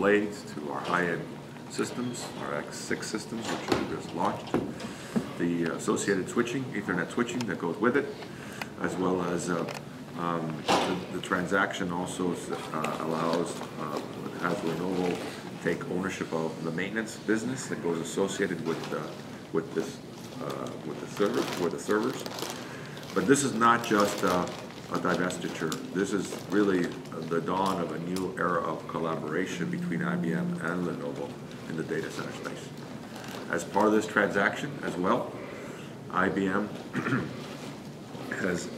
blades to our high-end systems, our X6 systems, which we just launched, the associated switching, Ethernet switching that goes with it, as well as the transaction also has Lenovo take ownership of the maintenance business that goes associated with the servers. But this is not just a divestiture. This is really the dawn of a new era of collaboration between IBM and Lenovo in the data center space. As part of this transaction as well, IBM has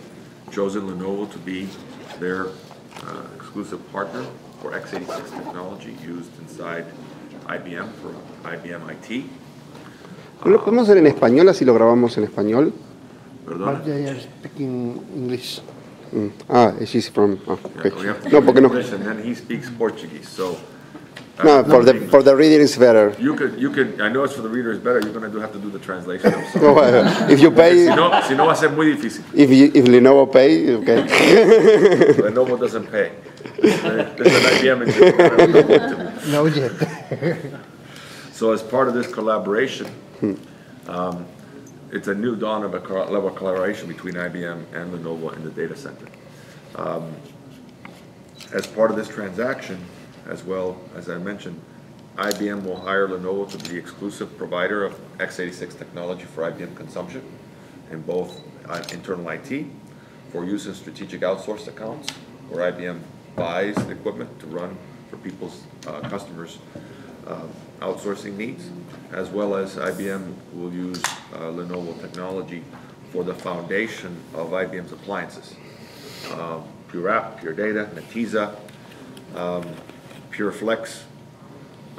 chosen Lenovo to be their exclusive partner for x86 technology used inside IBM for IBM IT. ¿No lo podemos hacer en español, así lo grabamos en español? Perdón. Speaking English. She's from... okay. Yeah, No, porque no. And then he speaks Portuguese, so... No, for the reader it's better. You could, I know it's for the reader it's better, you're going to have to do the translation. No, if you pay... Si no va a ser muy difícil. If Lenovo pay, okay. Lenovo doesn't pay. There's an IBM in No yet. So as part of this collaboration, it's a new dawn of a level of collaboration between IBM and Lenovo in the data center. As part of this transaction, as well, as I mentioned, IBM will hire Lenovo to be the exclusive provider of x86 technology for IBM consumption in both internal IT for use in strategic outsourced accounts, where IBM buys the equipment to run for people's customers' outsourcing needs, as well as IBM will use Lenovo technology for the foundation of IBM's appliances. Pure App, Pure Data, Netezza, Pure Flex,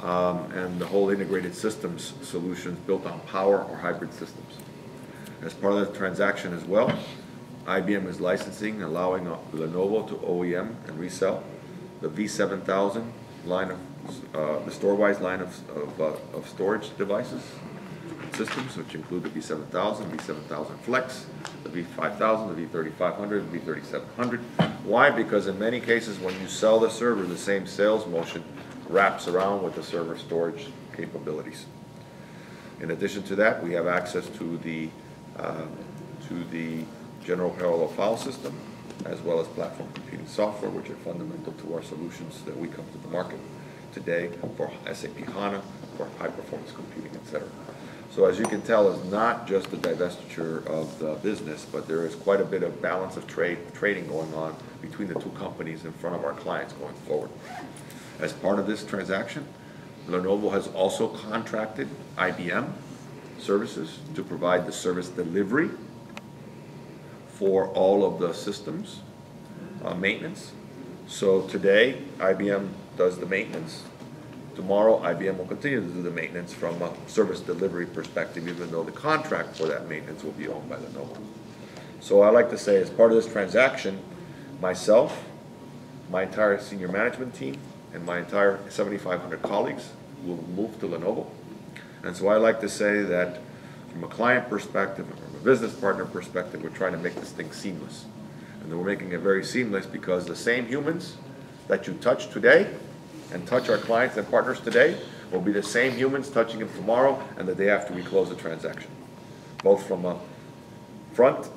and the whole integrated systems solutions built on power or hybrid systems. As part of the transaction as well, IBM is licensing, allowing Lenovo to OEM and resell the V7000 line of, the Storewise line of storage devices, systems, which include the V7000, V7000 Flex, the V5000, the V3500, the V3700. Why? Because in many cases when you sell the server, the same sales motion wraps around with the server storage capabilities. In addition to that, we have access to the general parallel file system, as well as platform computing software, which are fundamental to our solutions that we come to the market today for SAP HANA, for high-performance computing, etc. So as you can tell, it's not just a divestiture of the business, but there is quite a bit of balance of trading going on between the two companies in front of our clients going forward. As part of this transaction, Lenovo has also contracted IBM services to provide the service delivery for all of the systems maintenance. So today, IBM does the maintenance. Tomorrow, IBM will continue to do the maintenance from a service delivery perspective, even though the contract for that maintenance will be owned by Lenovo. So I like to say, as part of this transaction, myself, my entire senior management team, and my entire 7,500 colleagues will move to Lenovo. And so I like to say that from a client perspective and from a business partner perspective, we're trying to make this thing seamless. And we're making it very seamless because the same humans that you touch today and touch our clients and partners today will be the same humans touching them tomorrow and the day after we close the transaction, both from a front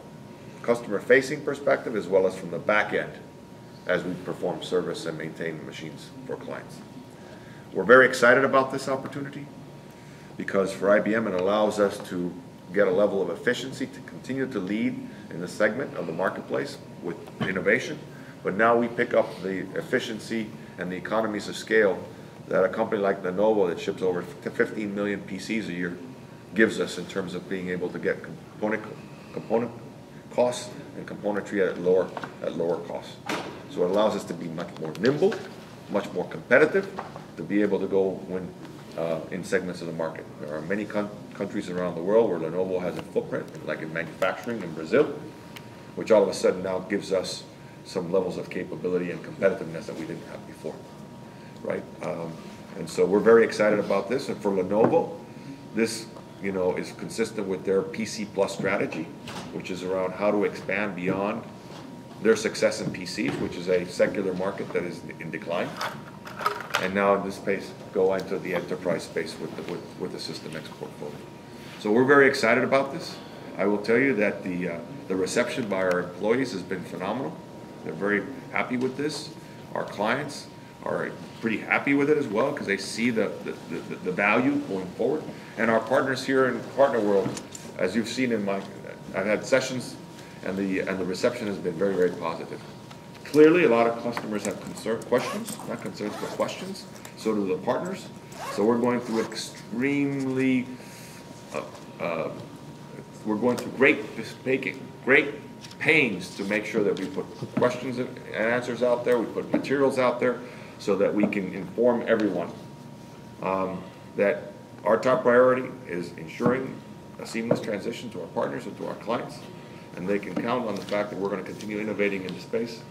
customer-facing perspective as well as from the back end as we perform service and maintain the machines for clients. We're very excited about this opportunity because for IBM it allows us to get a level of efficiency to continue to lead in the segment of the marketplace with innovation, but now we pick up the efficiency and the economies of scale that a company like Lenovo that ships over 15 million PCs a year gives us in terms of being able to get component costs and componentry at lower costs. So it allows us to be much more nimble, much more competitive, to be able to go win in segments of the market. There are many countries around the world where Lenovo has a footprint, like in manufacturing in Brazil, which all of a sudden now gives us some levels of capability and competitiveness that we didn't have before, right? And so we're very excited about this. And for Lenovo, this, is consistent with their PC Plus strategy, which is around how to expand beyond their success in PCs, which is a secular market that is in decline, and now in this space, go into the enterprise space with the System X portfolio. So we're very excited about this. I will tell you that the reception by our employees has been phenomenal. They're very happy with this. Our clients are pretty happy with it as well because they see the value going forward. And our partners here in Partner World, as you've seen I've had sessions, and the reception has been very, very positive. Clearly, a lot of customers have questions, not concerns, but questions. So do the partners. So we're going through extremely, we're going through great pains to make sure that we put questions and answers out there, we put materials out there, so that we can inform everyone that our top priority is ensuring a seamless transition to our partners and to our clients, and they can count on the fact that we're going to continue innovating in the space,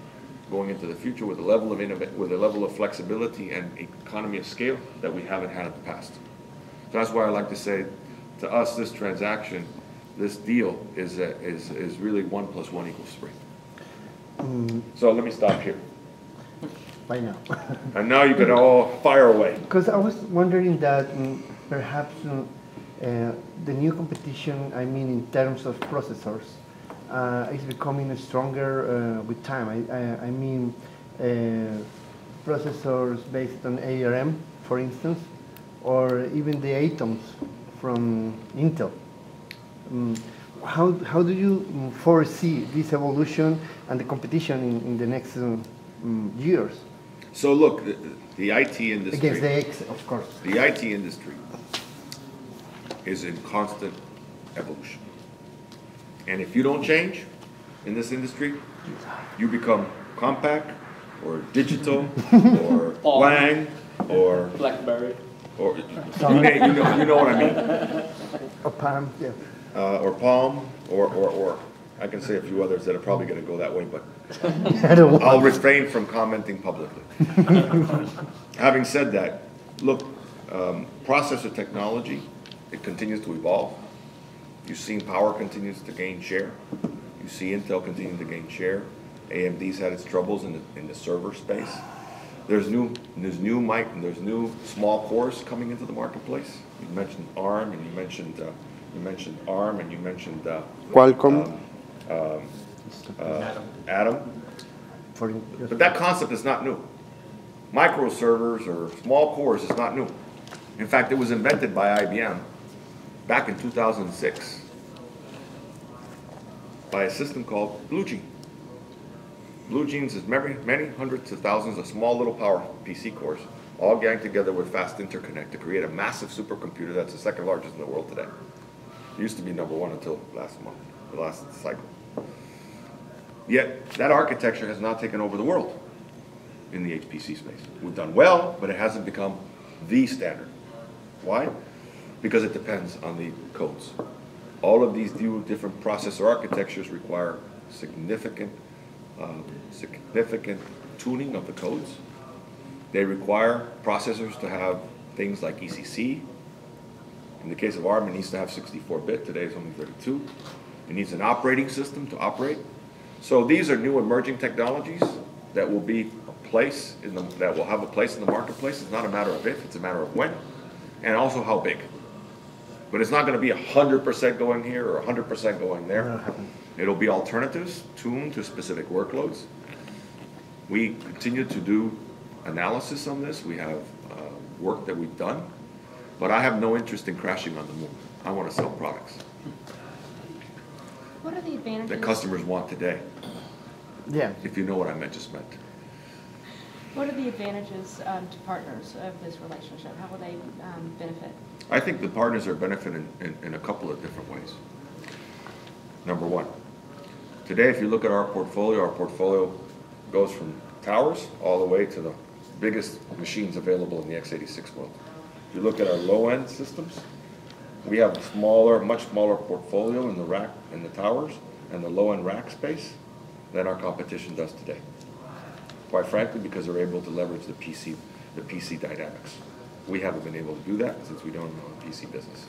going into the future with a level of flexibility and economy of scale that we haven't had in the past. So that's why I like to say, to us, this transaction, this deal is really 1 + 1 = 3. So let me stop here. By now. And now you can all fire away. Because I was wondering that perhaps the new competition, I mean in terms of processors, is becoming stronger with time. I mean processors based on ARM, for instance, or even the Atoms from Intel. How do you foresee this evolution and the competition in the next years? So look, the IT industry, Against the X, of course. the IT industry is in constant evolution. And if you don't change in this industry, you become compact or digital or Wang or BlackBerry. or you know what I mean. Or Palm, yeah. Or Palm or I can say a few others that are probably going to go that way, but I don't want. I'll refrain from commenting publicly. Having said that, look, processor technology, it continues to evolve. You've seen Power continues to gain share. You see Intel continuing to gain share. AMD's had its troubles in the server space. There's new small cores coming into the marketplace. You mentioned ARM, and you mentioned ARM, and you mentioned Qualcomm. Atom. But that concept is not new. Microservers or small cores is not new. In fact, it was invented by IBM back in 2006 by a system called Blue Gene. Blue Genes is many hundreds of thousands of small little power PC cores, all gang together with fast interconnect to create a massive supercomputer that's the second largest in the world today. It used to be #1 until last month, the last cycle. Yet, that architecture has not taken over the world in the HPC space. We've done well, but it hasn't become the standard. Why? Because it depends on the codes. All of these new different processor architectures require significant tuning of the codes. They require processors to have things like ECC. In the case of ARM, it needs to have 64-bit. Today it's only 32. It needs an operating system to operate. So these are new emerging technologies that will be that will have a place in the marketplace. It's not a matter of if, it's a matter of when, and also how big. But it's not going to be 100% going here or 100% going there. It'll be alternatives tuned to specific workloads. We continue to do analysis on this. We have work that we've done, but I have no interest in crashing on the moon. I want to sell products What are the advantages? that customers want today, Yeah. if you know what I just meant. What are the advantages to partners of this relationship? How will they benefit? I think the partners are benefiting in a couple of different ways. Number one, today if you look at our portfolio goes from towers all the way to the biggest machines available in the x86 world. If you look at our low-end systems, we have a much smaller portfolio in the rack, in the towers, and the low-end rack space than our competition does today. Quite frankly, because they're able to leverage the PC dynamics. We haven't been able to do that since we don't own the PC business.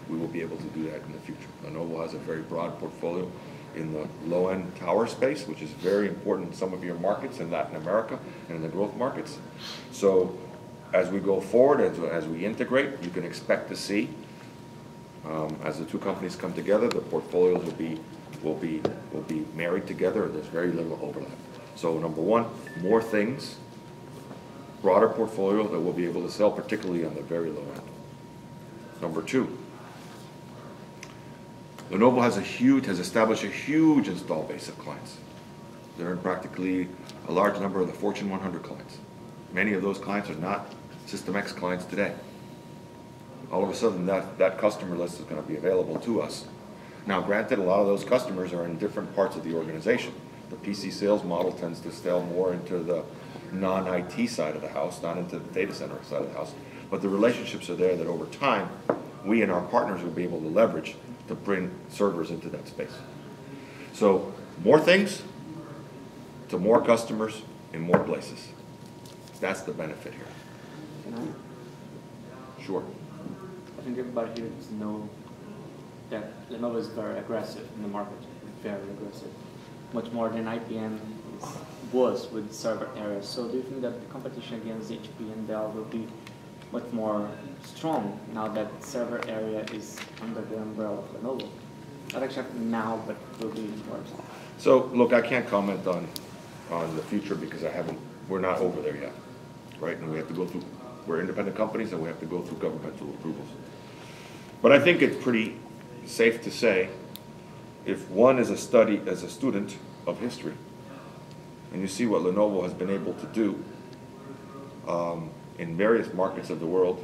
We will be able to do that in the future. Lenovo has a very broad portfolio in the low-end tower space, which is very important in some of your markets in Latin America and in the growth markets. So as we go forward, as we integrate, you can expect to see, as the two companies come together, the portfolios will be married together, and there's very little overlap. So number one, more things, broader portfolio that we'll be able to sell, particularly on the very low end. Number two, Lenovo has established a huge install base of clients. They're in practically a large number of the Fortune 100 clients. Many of those clients are not System X clients today. All of a sudden, that customer list is going to be available to us. Now, granted, a lot of those customers are in different parts of the organization. The PC sales model tends to sell more into the non-IT side of the house, not into the data center side of the house. But the relationships are there that over time, we and our partners will be able to leverage to bring servers into that space. So, more things to more customers in more places. That's the benefit here. Can Sure. I think everybody here needs to know that Lenovo is very aggressive in the market, very aggressive, much more than IBM was with server areas. So do you think that the competition against HP and Dell will be much more strong now that server area is under the umbrella of Lenovo? Not exactly now, but will be more. So, look, I can't comment on the future because we're not over there yet, right? And we have to go through, we're independent companies and we have to go through governmental approvals. But I think it's pretty safe to say, if one is a student of history, and you see what Lenovo has been able to do in various markets of the world,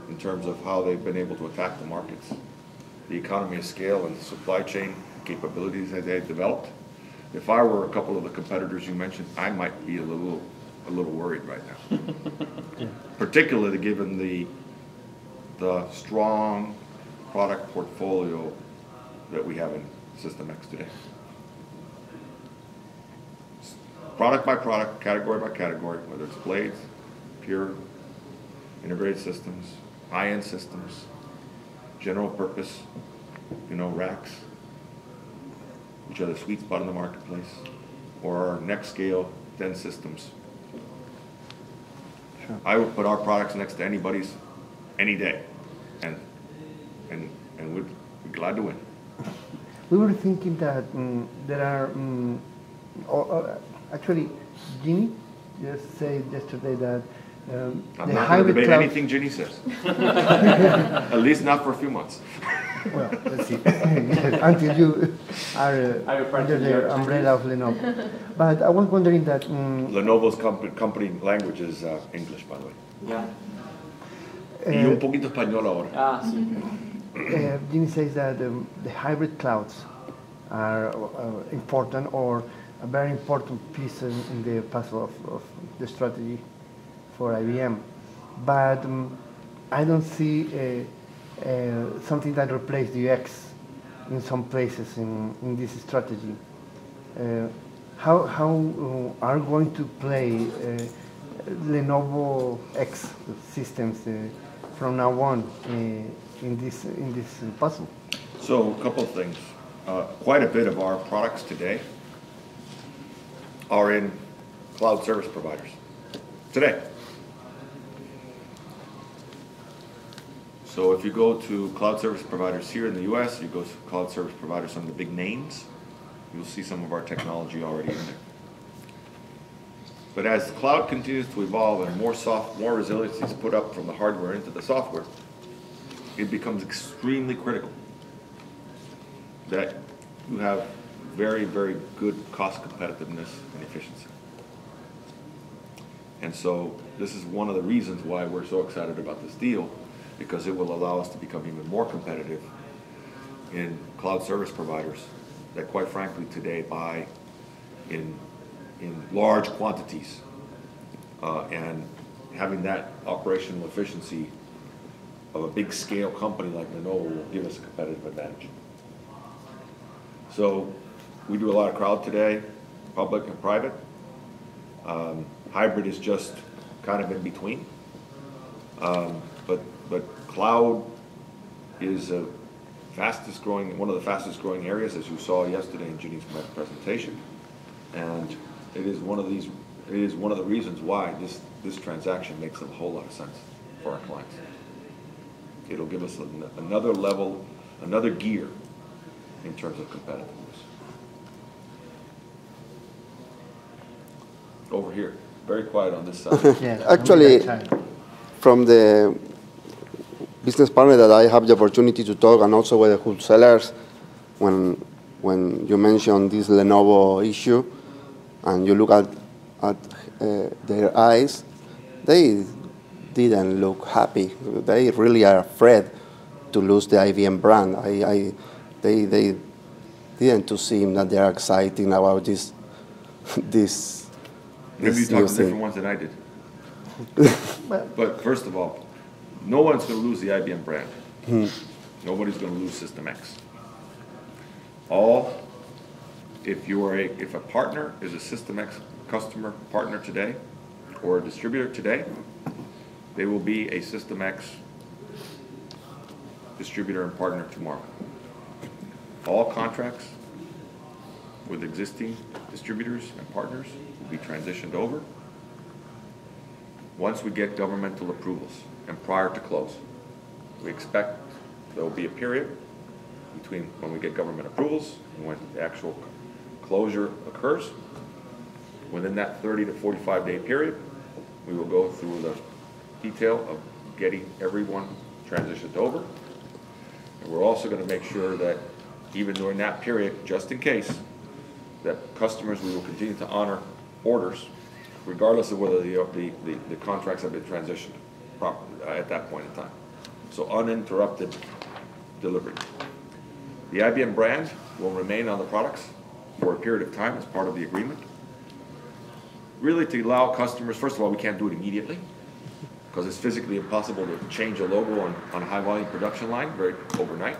in terms of how they've been able to attack the markets, the economy of scale and the supply chain capabilities that they've developed. If I were a couple of the competitors you mentioned, I might be a little worried right now. Particularly given the strong product portfolio that we have in System X today. Product by product, category by category, whether it's blades, pure integrated systems, high-end systems, general purpose, racks, which are the sweet spot in the marketplace, or our next scale dense systems. Sure. I would put our products next to anybody's any day, and we'd be glad to win. We were thinking that there are, actually, Ginny just said yesterday that I'm the not going to hybrid debate cloud. anything Ginny says. At least not for a few months. Well, let's see. Until you are under the umbrella of Lenovo. But I was wondering that. Lenovo's company language is English, by the way. Yeah. Y un poquito español ahora. Sí. Ginny says that the hybrid clouds are important, or a very important piece in the puzzle of the strategy for IBM. But I don't see something that replaces the UX in some places in this strategy. How are going to play Lenovo X systems from now on in this puzzle? So a couple of things. Quite a bit of our products today are in cloud service providers. Today. So if you go to cloud service providers here in the US, you go to cloud service providers, some of the big names, you'll see some of our technology already in there. But as the cloud continues to evolve and more resiliency is put up from the hardware into the software, it becomes extremely critical that you have very, very good cost competitiveness and efficiency. And so this is one of the reasons why we're so excited about this deal, because it will allow us to become even more competitive in cloud service providers that, quite frankly, today buy in large quantities, and having that operational efficiency of a big scale company like Lenovo will give us a competitive advantage. So we do a lot of cloud today, public and private. Hybrid is just kind of in between. But cloud is one of the fastest growing areas, as you saw yesterday in Ginny's presentation, and it is one of the reasons why this transaction makes a whole lot of sense for our clients. It'll give us another level, another gear in terms of competitiveness. Over here, very quiet on this side. Yes, Actually, on that side. from the business partner that I have the opportunity to talk, and also with the wholesalers, when you mentioned this Lenovo issue, and you look at their eyes, they didn't look happy. They really are afraid to lose the IBM brand. They didn't to seem that they are excited about this Maybe you new talked to thing. different ones than I did. But first of all, no one's going to lose the IBM brand. Nobody's going to lose System X. If a partner is a System X customer partner today, or a distributor today, they will be a System X distributor and partner tomorrow. All contracts with existing distributors and partners will be transitioned over once we get governmental approvals and prior to close. We expect there will be a period between when we get government approvals and when the actual closure occurs. Within that 30 to 45-day period, we will go through the detail of getting everyone transitioned over. And we're also going to make sure that even during that period, just in case, that customers, we will continue to honor orders regardless of whether the contracts have been transitioned at that point in time. So uninterrupted delivery. The IBM brand will remain on the products for a period of time as part of the agreement. Really to allow customers, first of all, we can't do it immediately because it's physically impossible to change a logo on a high volume production line very overnight.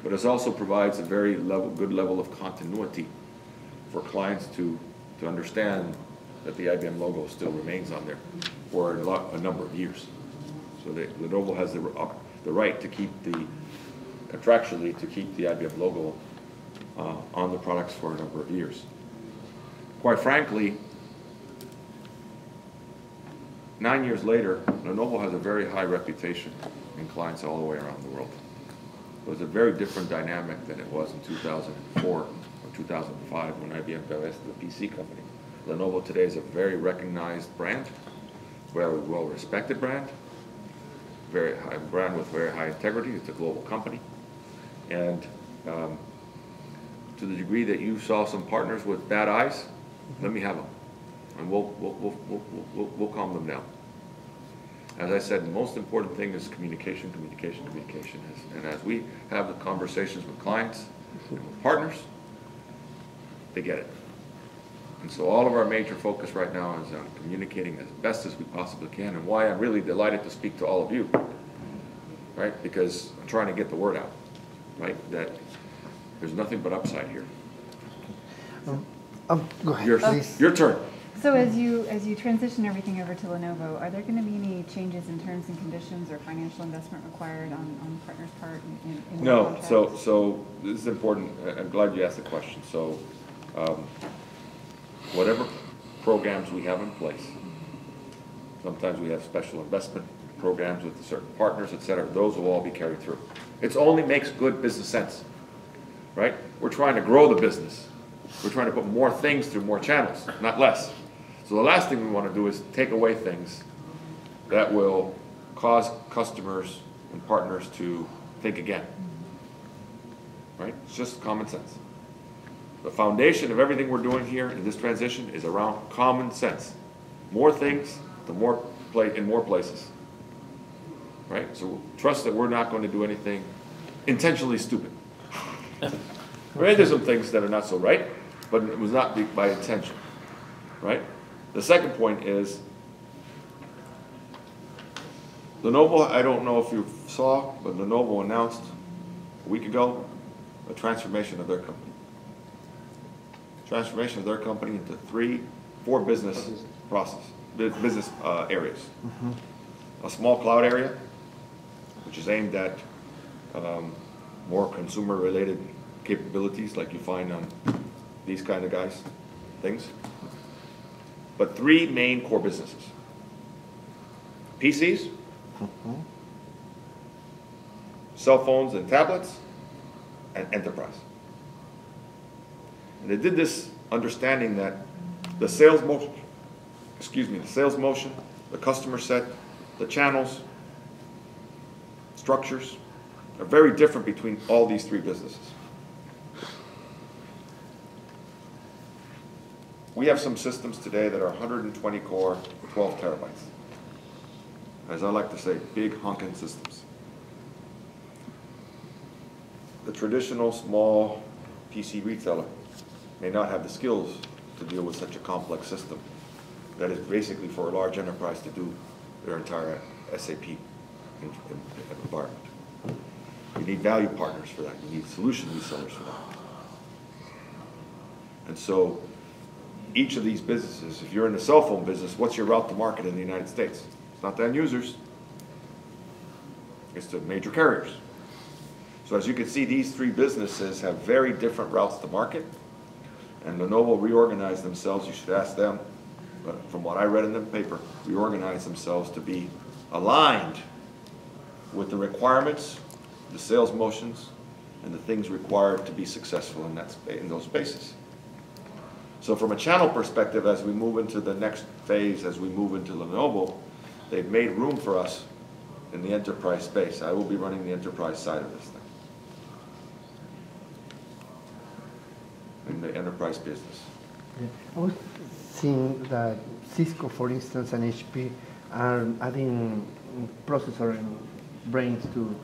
But it also provides a very good level of continuity for clients to understand that the IBM logo still remains on there for a number of years. So Lenovo has the right to keep contractually to keep the IBM logo on the products for a number of years. Quite frankly, 9 years later, Lenovo has a very high reputation in clients all the way around the world. It was a very different dynamic than it was in 2004 or 2005 when IBM divested the PC company. Lenovo today is a very recognized brand, very well-respected brand, very high brand with very high integrity. It's a global company. And to the degree that you saw some partners with bad eyes, let me have them. And we'll calm them down. As I said, the most important thing is communication, communication, communication. And as we have the conversations with clients and with partners, they get it. And so all of our major focus right now is on communicating as best as we possibly can, and why I'm really delighted to speak to all of you, right? Because I'm trying to get the word out, right? That there's nothing but upside here. Go ahead, please. Your turn. So as you transition everything over to Lenovo, are there going to be any changes in terms and conditions or financial investment required on the partner's part in No. contracts? So this is important. I'm glad you asked the question. So whatever programs we have in place, sometimes we have special investment programs with certain partners, et cetera. Those will all be carried through. It only makes good business sense, right? We're trying to grow the business. We're trying to put more things through more channels, not less. So the last thing we want to do is take away things that will cause customers and partners to think again, right? It's just common sense. The foundation of everything we're doing here in this transition is around common sense. More things, in more places, right? So trust that we're not going to do anything intentionally stupid. Right? There's some things that are not so right, but it was not by intention, right? The second point is Lenovo, I don't know if you saw, but Lenovo announced a week ago a transformation of their company. Transformation of their company into four business areas. A small cloud area, which is aimed at more consumer-related capabilities like you find on these kind of things. But three main core businesses. PCs, cell phones and tablets, and enterprise. And they did this understanding that the sales motion, the customer set, the channels, structures are very different between all these three businesses. We have some systems today that are 120 core, 12 terabytes. As I like to say, big honking systems. The traditional small PC retailer may not have the skills to deal with such a complex system that is basically for a large enterprise to do their entire SAP environment. You need value partners for that. You need solution resellers for that. And so each of these businesses, if you're in the cell phone business, what's your route to market in the United States? It's not the end users. It's the major carriers. So as you can see, these three businesses have very different routes to market. And Lenovo reorganized themselves, you should ask them, but from what I read in the paper, reorganized themselves to be aligned with the requirements, the sales motions, and the things required to be successful in those spaces. So from a channel perspective, as we move into the next phase, as we move into Lenovo, they've made room for us in the enterprise space. I will be running the enterprise side of this thing, in the enterprise business. Yeah. I was seeing that Cisco, for instance, and HP are adding processor and brains to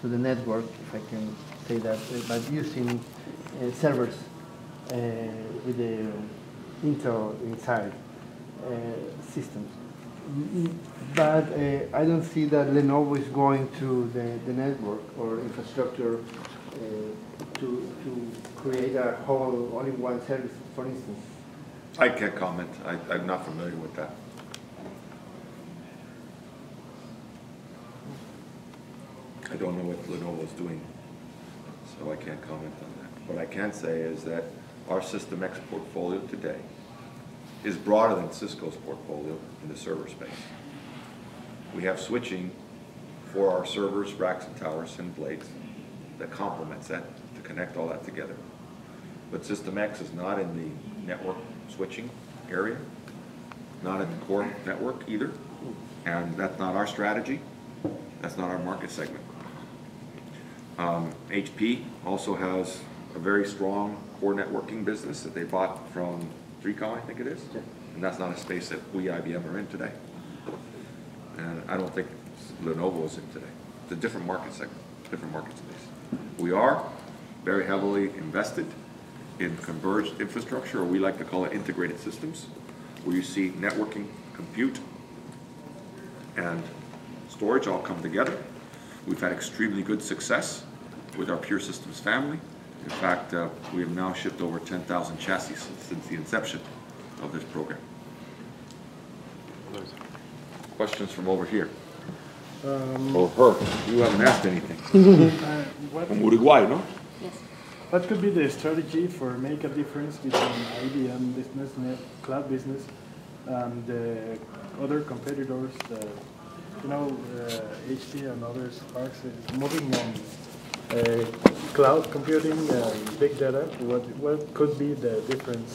the network, if I can say that, but using servers with the Intel inside systems. But I don't see that Lenovo is going to the network or infrastructure to create a whole all-in-one service, for instance. I can't comment. I'm not familiar with that. I don't know what Lenovo is doing, so I can't comment on that. What I can say is that our System X portfolio today is broader than Cisco's portfolio in the server space. We have switching for our servers, racks and towers and blades that complements that to connect all that together. But System X is not in the network switching area, not at the core network either, and that's not our strategy. That's not our market segment. HP also has a very strong core networking business that they bought from 3Com, I think it is, and that's not a space that we, IBM, are in today. And I don't think Lenovo is in today. It's a different market segment, different market space. We are very heavily invested in converged infrastructure, or we like to call it integrated systems, where you see networking, compute, and storage all come together. We've had extremely good success with our Pure Systems family. In fact, we have now shipped over 10,000 chassis since the inception of this program. Questions from over here? Or her? You haven't asked anything. From Uruguay, no? Yes. What could be the strategy for make a difference between IBM business, cloud business, and the other competitors? HP and others are moving on cloud computing and big data. What could be the difference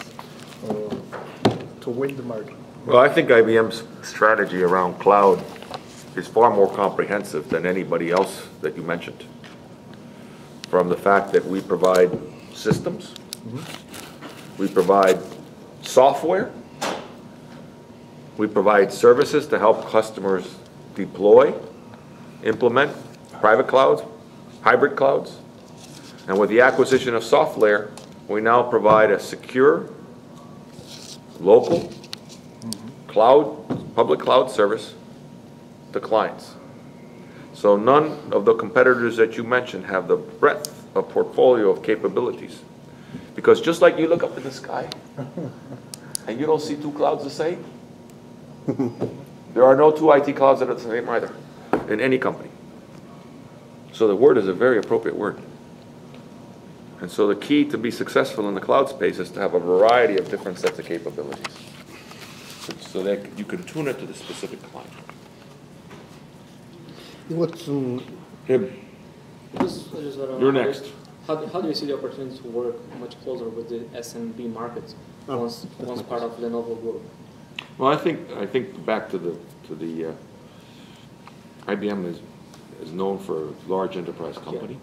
to win the market? Well, I think IBM's strategy around cloud is far more comprehensive than anybody else that you mentioned. From the fact that we provide systems, we provide software, we provide services to help customers deploy, implement private clouds, hybrid clouds, and with the acquisition of software, we now provide a secure, local, cloud, public cloud service to clients. So none of the competitors that you mentioned have the breadth of portfolio of capabilities. Because just like you look up in the sky and you don't see two clouds the same, there are no two IT clouds that are the same either in any company. So the word is a very appropriate word. And so the key to be successful in the cloud space is to have a variety of different sets of capabilities so that you can tune it to the specific client. What's Him, you're next. How do you see the opportunity to work much closer with the SMB markets once part of Lenovo Group? Well, I think back to the IBM is known for a large enterprise company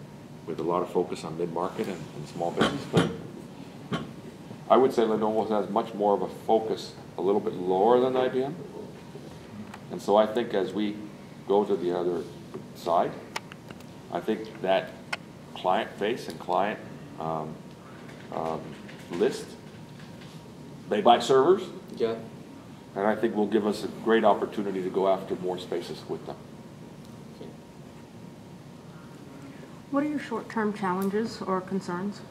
with a lot of focus on mid-market and small business. But I would say Lenovo has much more of a focus a little bit lower than IBM. And so I think as we go to the other side, I think that client base and client list, they buy servers. Yeah. And I think will give us a great opportunity to go after more spaces with them. What are your short-term challenges or concerns?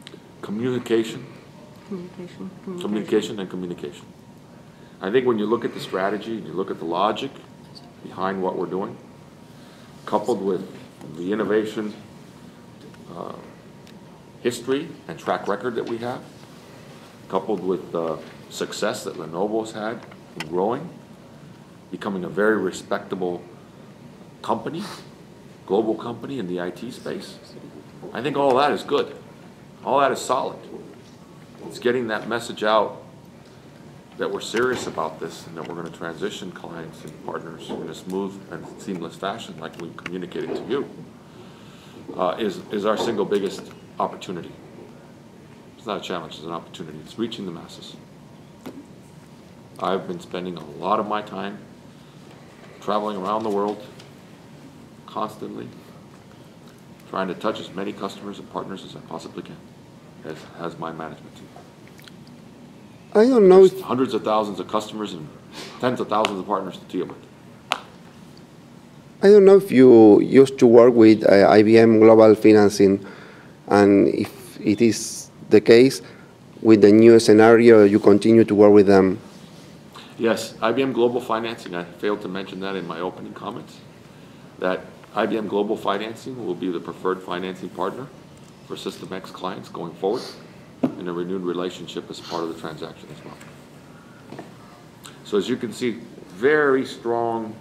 Communication. Communication and communication. I think when you look at the strategy and you look at the logic behind what we're doing, coupled with the innovation history and track record that we have, coupled with the success that Lenovo's had in growing, becoming a very respectable company, global company in the IT space, I think all that is good. All that is solid. It's getting that message out that we're serious about this and that we're going to transition clients and partners in a smooth and seamless fashion like we communicated to you, is our single biggest opportunity. It's not a challenge, it's an opportunity. It's reaching the masses. I've been spending a lot of my time traveling around the world constantly, trying to touch as many customers and partners as I possibly can, as has my management team. I don't know. There's hundreds of thousands of customers and tens of thousands of partners to deal with. I don't know if you used to work with IBM Global Financing, and if it is the case, with the new scenario, you continue to work with them. Yes, IBM Global Financing, I failed to mention that in my opening comments, that IBM Global Financing will be the preferred financing partner for System X clients going forward in a renewed relationship as part of the transaction as well. So as you can see, very strong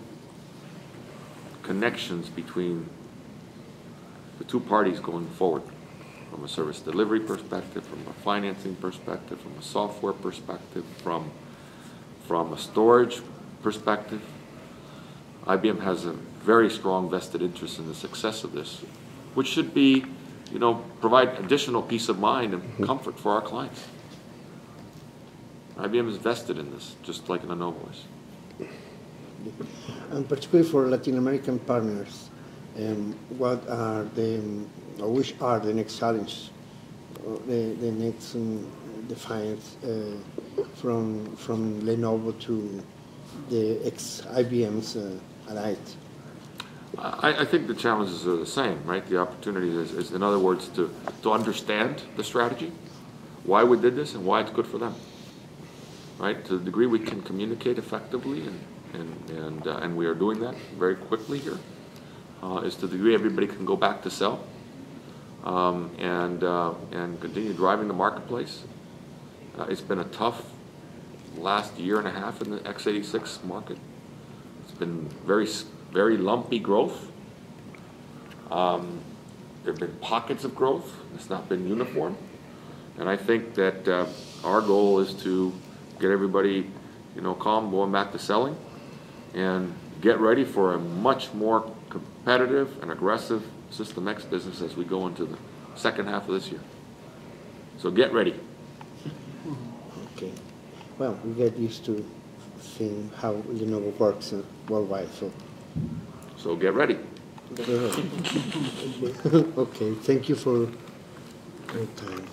connections between the two parties going forward, from a service delivery perspective, from a financing perspective, from a software perspective, from a storage perspective. IBM has a very strong vested interest in the success of this, which should be, provide additional peace of mind and comfort for our clients. IBM is vested in this, just like Lenovo is. And particularly for Latin American partners, what are which are the next challenges, the next defiance from Lenovo to the ex-IBM's allied? I think the challenges are the same, right? The opportunity is in other words, to understand the strategy, why we did this and why it's good for them, right? To the degree we can communicate effectively, and we are doing that very quickly here, is to the degree everybody can go back to sell and continue driving the marketplace. It's been a tough last year and a half in the x86 market. It's been very lumpy growth. There have been pockets of growth. It's not been uniform. And I think that our goal is to get everybody, calm, going back to selling, and get ready for a much more competitive and aggressive System X business as we go into the second half of this year. So get ready. Okay. Well, we get used to seeing how Lenovo works worldwide, So get ready. Okay, thank you for your time.